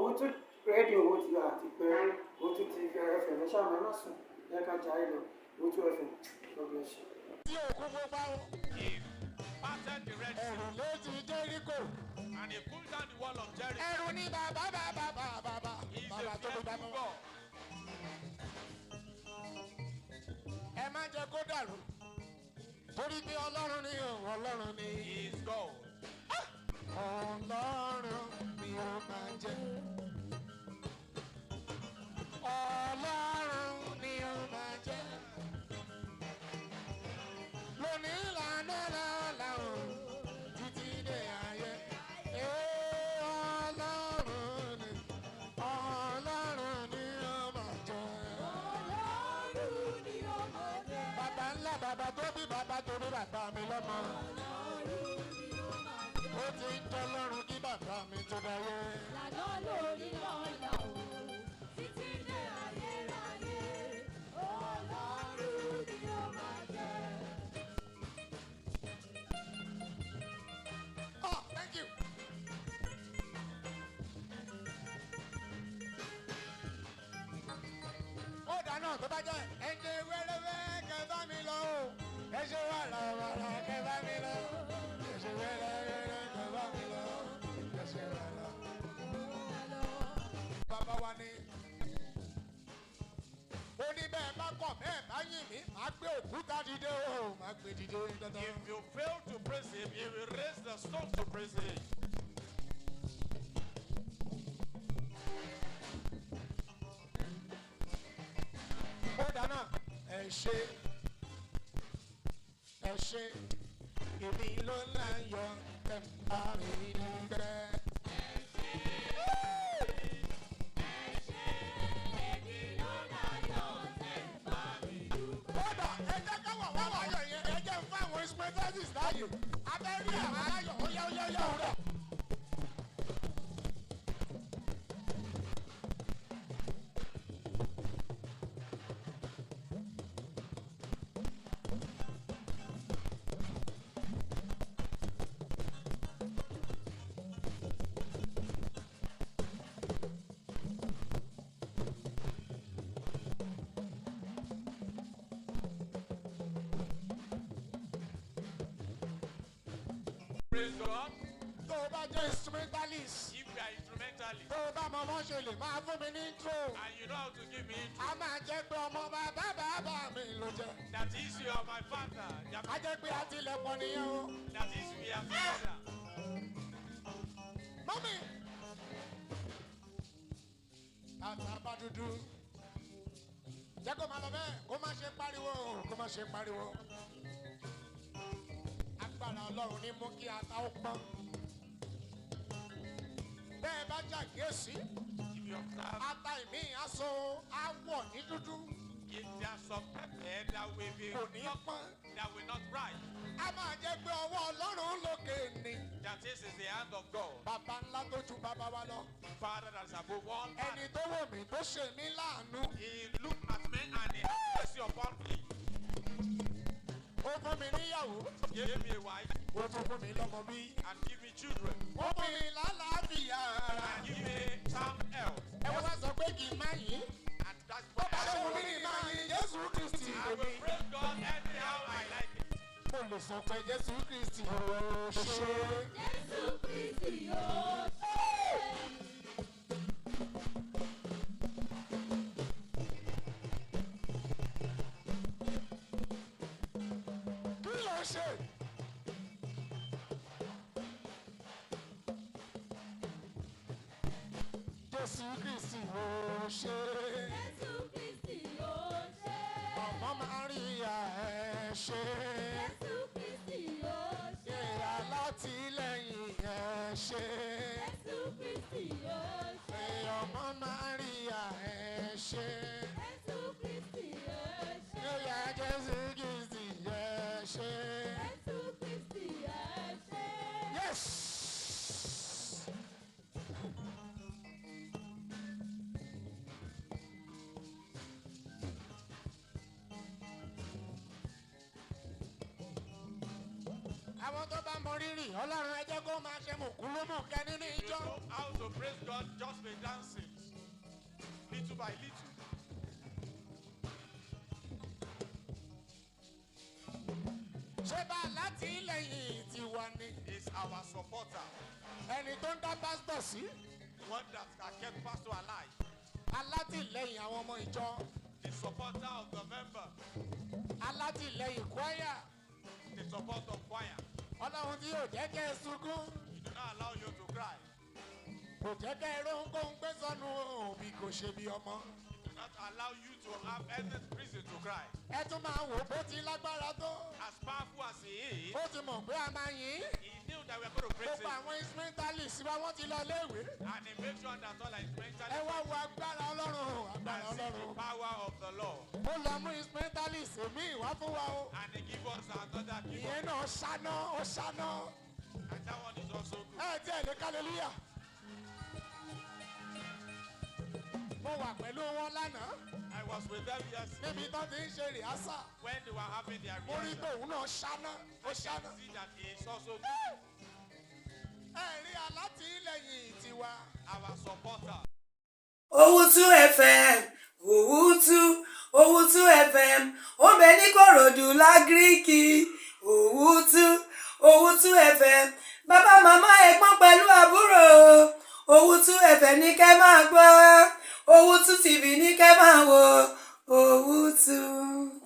òun tún rédíò owó ti àti pé òun tún ti ẹfẹ̀ ní sáà mẹ́mà sùn yẹ ká jà ìlọ òun tún ẹfẹ̀ lọ́gbọ̀n ṣe. tí òkú gbogbo He parted the Red ẹ̀rù Sea ló ti Jẹ́ríkò. and he pulled down the wall of Jericho. ẹ̀rù ní bàbá He is bàbá a tó ló bá fearful mọ́. God. ẹ má jẹ́ kó dàrú torí pé Ọlọ́run ni Ọlọ́run ni He is God. Ọlọ́run ni ó máa jẹ́. Ọlọ́run ni ó máa jẹ́. Lónìí ìlànà lọ́la o títí dé ayé. Ọlọ́run ni ó máa jẹ́. Bàbá ńlá bàbá tó bí bàbá tó bí bàbá mi lọ́mọ. Ó ti ń tọ́ lọ́rùn kí bàbá mi tó dáyé. Lànà lórí lọ́la o, títí dé ayérayé, Ọlọ́run ni ó máa jẹ́. Oh, thank you. Ó dáná tó bá jẹ́ ẹ̀jẹ̀ wẹ́rẹ́wẹ́ kẹfà mi lọ o. Ẹ̀jẹ̀ wàràwàrà kẹfà mi lọ. Ẹ̀jẹ̀ wẹ́rẹ́wẹ́rẹ́ kẹfà mi lọ. Ẹ̀jẹ̀ wàrà. Bàbá wa ni. Ó ní bẹ́ẹ̀ bá kọ̀ bẹ́ẹ̀ bá yìn mí, màá gbé òkúta dìde o. Màá gbé dìde dandan. If you fail to praise him, he will raise the stone to praise him. Ó dáná ẹ ṣe èmi ló láyọ̀ ẹ̀ ń bá mi dúpẹ́. Bọ́dà ẹ jẹ́ káwọ̀ wá wáyọ̀ yẹn ẹ jẹ́ fún àwọn instrumentalists láàyè abẹ́rí àwọn aláyọ̀ ó yá òwúrọ̀. Praise God. Tó o bá jẹ́ instrumentalist, If you are instrumentalist tó o bá mọ bọ́ ṣe lè máa fún mi ní intro. and you know how to give me intro, A máa jẹ́ pé ọmọ bàbá mi ló jẹ́. that is you are my father. A jẹ́ pé àtìlẹ́pọ̀ nìyẹn o. That is we are father. Mọ́mí. Àtàbà dúdú. Jẹ́ kó máa lọ bẹ́ẹ̀, kó má ṣe pariwo, kó má ṣe pariwo. Agbára Ọlọ́run ní mú kí ata ó pọ́n. Bẹ́ẹ̀ bá ṣàkíyèsí, If you observe, ata ìmí aṣọ àwọ̀ ní dúdú. if there are some pepper that will be Kò ní pọ́n. that will not rise, A máa jẹ́ pé ọwọ́ Ọlọ́run lókè ni. that is the hand of God. Bàbá ńlá tó ju bàbá wa lọ. Father that is above all. Ẹni tó wò mí tó ṣe mí láàánú. He looked at me and he had mercy upon me. Ó fún mi níyàwó. Gave me a wife Ó tún fún mi lọ́mọ bí. and give me children Ó fún mi lálàáfíà. and give me sound health. Ẹ wá sọ pé kì í má yín. And that's Bó why bá ṣe wù I mí ní má yín Jésù Kristì I lómi. will praise God anyhow I like it. Mo lè sọ pé Jésù Kristì ó ṣe. Jésù Kristi yóò ṣe. Kí ló ṣe? Jésù Kristì ó ṣe. Jésù Kristi yóò ṣe. Ọmọ Màríà ẹ ṣe. Jésù Kristi yóò ṣe. Ìyá látìlẹ́yìn ẹ ṣe. Jésù Kristi yóò ṣe. Ọmọ Màríà ẹ ṣe. Jésù Kristi yóò ṣe. Ìyá Jésù Kristì ẹ ṣe. Jésù Kristi yóò ṣe. Yes. Àwọn tó bá mọ rírì Ọlọ́run ẹ jẹ́ kó máa ṣe mùkúlùmù kẹ́ nínú You ìjọ. know how to praise God, just be dancing. by little. Ṣé bá alátìlẹ́yìn tiwa ni? Is our supporter. Ẹni tó ń dá pásítọ̀ sí. One that can keep pastor alive. Alátìlẹ́yìn àwọn ọmọ ìjọ. The supporter of the member. Alátìlẹ́yìn kwaya. The support of choir. Ọlọ́run tí yóò jẹ́ kẹ́ ẹ sunkún. He do not allow you to cry. Kò jẹ́ kẹ́ ẹ rónkóhun gbé sọ́nù òbí kò ṣe bí ọmọ. He do not allow you to have any reason to cry. Ẹ tún máa wò bó ti lágbára tó. As powerful as he is, Ó ti mọ̀ pé a máa yìn. he knew that we were going to praise Gbogbo him. àwọn instrumentalist wa wọ́n ti lọ léèwé. And he made sure that all his mentally Ẹ wá wo agbára Ọlọ́run. Agbára and see the Ọlọ́run. power of the Lord. Ó lọ mú instrumentalist èmi ìwá fún wa o. And he give us another gift. Ìyẹn náà ṣáná, ó ṣáná. And that one is also good. Ẹ tí ẹ̀ lè hallelujah. Mo wà pẹ̀lú wọn lánàá. I was with them yesterday Níbi tó ti ń ṣe rìhásà. when they were having their Mo rí pé reaction. òun náà ṣáná, ó ṣáná. See that he is also good. Ẹ̀rí alátìlẹ́yìn tiwa. Our supporter. Owutu FM, Owutu FM, ó ń bẹ ní Kòròdú lágíríkì. Owutu FM, bàbá màmá ẹ̀gbọ́n pẹ̀lú àbúrò. Owutu FM ní kẹ́ máa gbọ́, Owutu TV ní kẹ́ máa wò. Owutu.